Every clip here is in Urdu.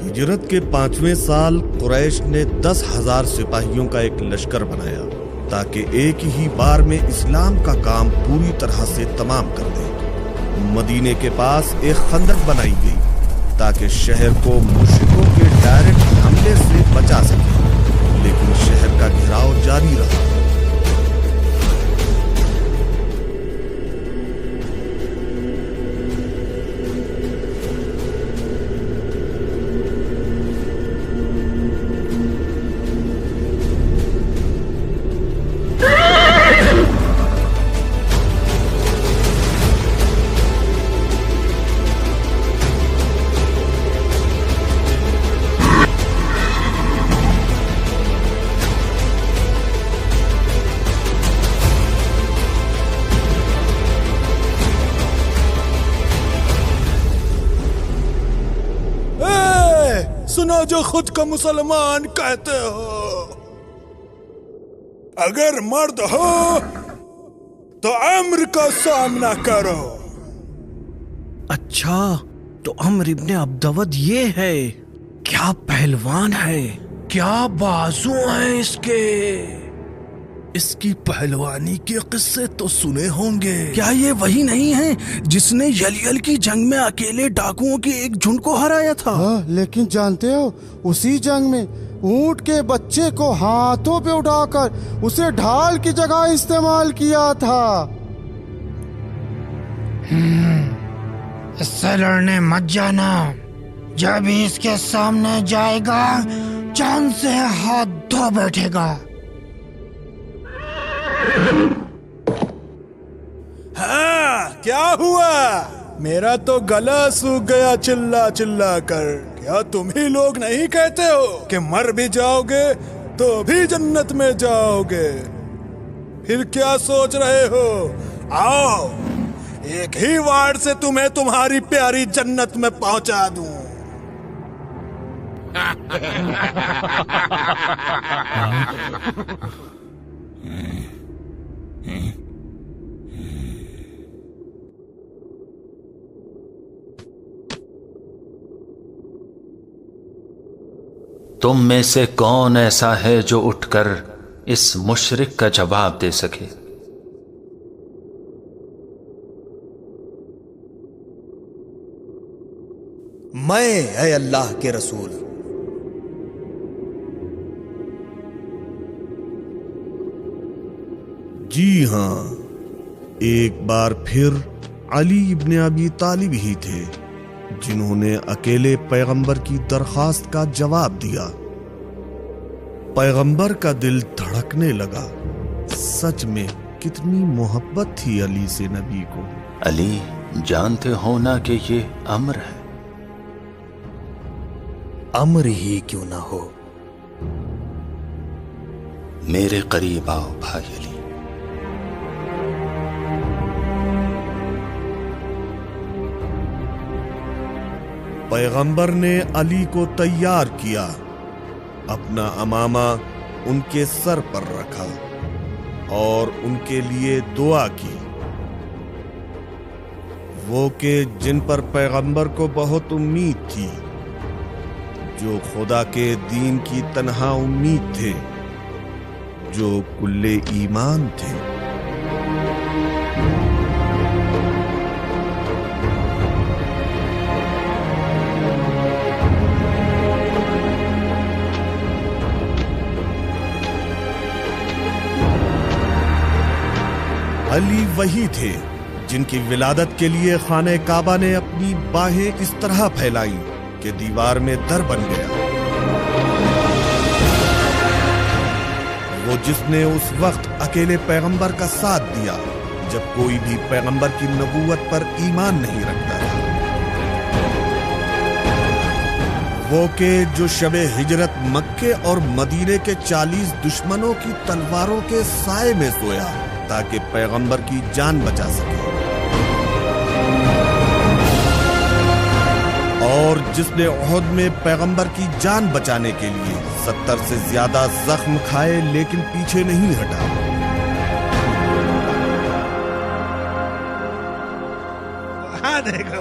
ہجرت کے 5ویں سال قریش نے 10,000 سپاہیوں کا ایک لشکر بنایا تاکہ ایک ہی بار میں اسلام کا کام پوری طرح سے تمام کر دے۔ مدینے کے پاس ایک خندق بنائی گئی تاکہ شہر کو مشرکوں کے ڈائریکٹ حملے سے بچا سکے، لیکن شہر کا گھیراؤ جاری رہا۔ سنو جو خود کو مسلمان کہتے ہو، اگر مرد ہو تو امر کا سامنا کرو۔ اچھا تو عمرو ابن عبدود یہ ہے، کیا پہلوان ہے، کیا بازو ہیں اس کے۔ اس کی پہلوانی کے قصے تو سنے ہوں گے۔ کیا یہ وہی نہیں ہے جس نے یلیل کی جنگ میں اکیلے ڈاکوؤں کے ایک جھنڈ کو ہرایا تھا؟ لیکن جانتے ہو اسی جنگ میں اونٹ کے بچے کو ہاتھوں پہ اٹھا کر اسے ڈھال کی جگہ استعمال کیا تھا۔ اس سے لڑنے مت جانا، جب ہی اس کے سامنے جائے گا جان سے ہاتھ دھو بیٹھے گا۔ ہاں کیا ہوا؟ میرا تو گلا سوکھ گیا چلا چلا کر۔ کیا تم ہی لوگ نہیں کہتے ہو کہ مر بھی جاؤ گے تو بھی جنت میں جاؤ گے؟ پھر کیا سوچ رہے ہو؟ آؤ ایک ہی وار سے تمہیں تمہاری پیاری جنت میں پہنچا دوں۔ تم میں سے کون ایسا ہے جو اٹھ کر اس مشرک کا جواب دے سکے؟ میں اے اللہ کے رسول۔ جی ہاں، ایک بار پھر علی ابن ابی طالب ہی تھے جنہوں نے اکیلے پیغمبر کی درخواست کا جواب دیا۔ پیغمبر کا دل دھڑکنے لگا۔ سچ میں کتنی محبت تھی علی سے نبی کو۔ علی جانتے ہو نا کہ یہ امر ہے۔ امر ہی کیوں نہ ہو۔ میرے قریب آؤ بھائی علی۔ پیغمبر نے علی کو تیار کیا، اپنا عمامہ ان کے سر پر رکھا اور ان کے لیے دعا کی، وہ کہ جن پر پیغمبر کو بہت امید تھی، جو خدا کے دین کی تنہا امید تھے، جو کل ایمان تھے۔ علی وہی تھے جن کی ولادت کے لیے خانہ کعبہ نے اپنی باہیں اس طرح پھیلائیں کہ دیوار میں در بن گیا۔ وہ جس نے اس وقت اکیلے پیغمبر کا ساتھ دیا جب کوئی بھی پیغمبر کی نبوت پر ایمان نہیں رکھتا تھا۔ وہ کہ جو شب ہجرت مکے اور مدینے کے 40 دشمنوں کی تلواروں کے سائے میں سویا تاکہ پیغمبر کی جان بچا سکے، اور جس نے احد میں پیغمبر کی جان بچانے کے لیے 70 سے زیادہ زخم کھائے لیکن پیچھے نہیں ہٹا۔ دیکھو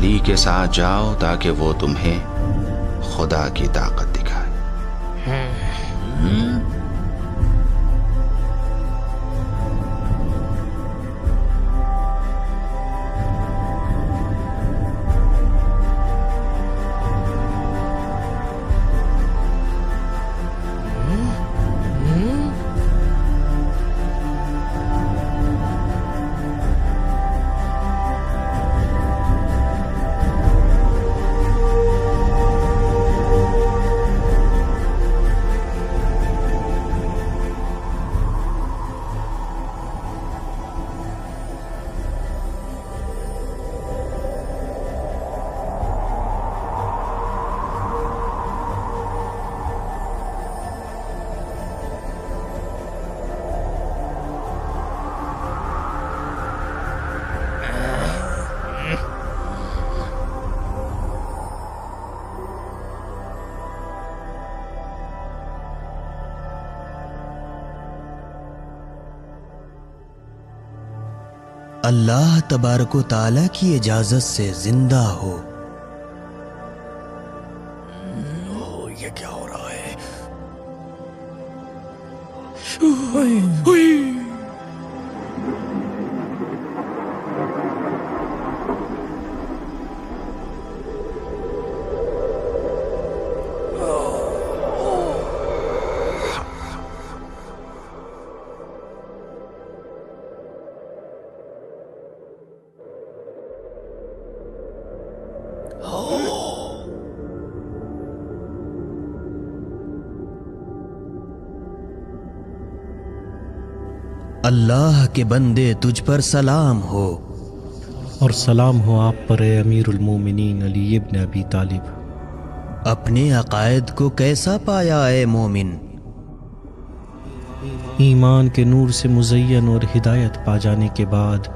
علی کے ساتھ جاؤ تاکہ وہ تمہیں خدا کی طاقت دکھائے۔ اللہ تبارک و تعالیٰ کی اجازت سے زندہ ہو۔ یہ کیا ہو رہا ہے؟ اللہ کے بندے تجھ پر سلام ہو۔ اور سلام ہو آپ پر اے امیر المومنین علی ابن ابی طالب۔ اپنے عقائد کو کیسا پایا اے مومن؟ ایمان کے نور سے مزین اور ہدایت پا جانے کے بعد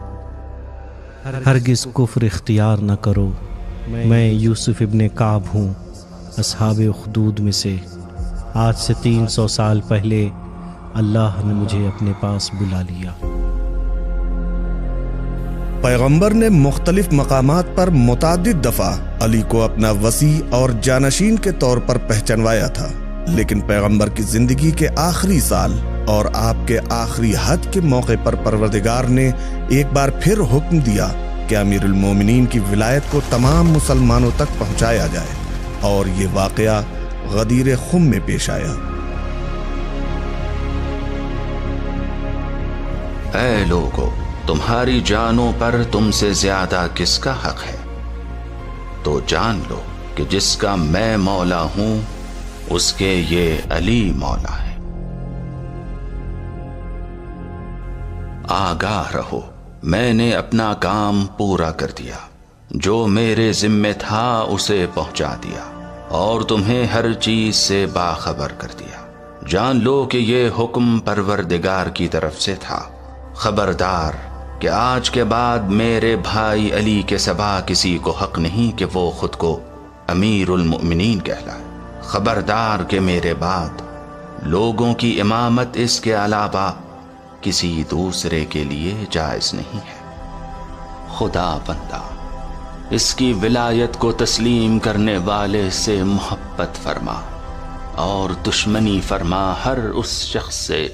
ہرگز کفر اختیار نہ کرو۔ میں یوسف ابن کعب ہوں، اصحاب اخدود میں سے۔ آج سے 300 سال پہلے اللہ نے مجھے اپنے پاس بلا لیا۔ پیغمبر نے مختلف مقامات پر متعدد دفعہ علی کو اپنا وصی اور جانشین کے طور پر پہچانوایا تھا، لیکن پیغمبر کی زندگی کے آخری سال اور آپ کے آخری حج کے موقع پر پروردگار نے ایک بار پھر حکم دیا کہ امیر المومنین کی ولایت کو تمام مسلمانوں تک پہنچایا جائے، اور یہ واقعہ غدیر خم میں پیش آیا۔ اے لوگو، تمہاری جانوں پر تم سے زیادہ کس کا حق ہے؟ تو جان لو کہ جس کا میں مولا ہوں اس کے یہ علی مولا ہے۔ آگاہ رہو، میں نے اپنا کام پورا کر دیا، جو میرے ذمے تھا اسے پہنچا دیا، اور تمہیں ہر چیز سے باخبر کر دیا۔ جان لو کہ یہ حکم پروردگار کی طرف سے تھا۔ خبردار کہ آج کے بعد میرے بھائی علی کے سوا کسی کو حق نہیں کہ وہ خود کو امیر المؤمنین کہلائے۔ خبردار کہ میرے بعد لوگوں کی امامت اس کے علاوہ کسی دوسرے کے لیے جائز نہیں ہے۔ خدا بندہ اس کی ولایت کو تسلیم کرنے والے سے محبت فرما، اور دشمنی فرما ہر اس شخص سے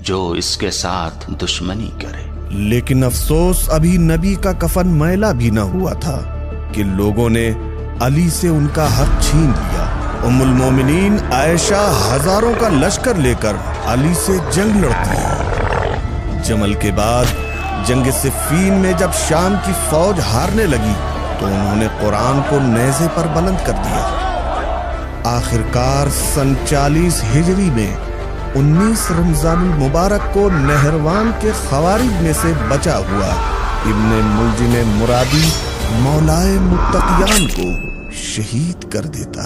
جو اس کے ساتھ دشمنی کرے۔ لیکن افسوس، ابھی نبی کا کفن میلا بھی نہ ہوا تھا کہ لوگوں نے علی سے ان کا حق چھین لیا۔ ام المومنین عائشہ ہزاروں کا لشکر لے کر علی سے جنگ لڑتی ہے۔ جمل کے بعد جنگ صفین میں جب شام کی فوج ہارنے لگی تو انہوں نے قرآن کو نیزے پر بلند کر دیا۔ آخرکار سن 40 ہجری میں 19 رمضان المبارک کو نہروان کے خوارج میں سے بچا ہوا ابن ملجم مرادی مولائے متقیان کو شہید کر دیتا ہے۔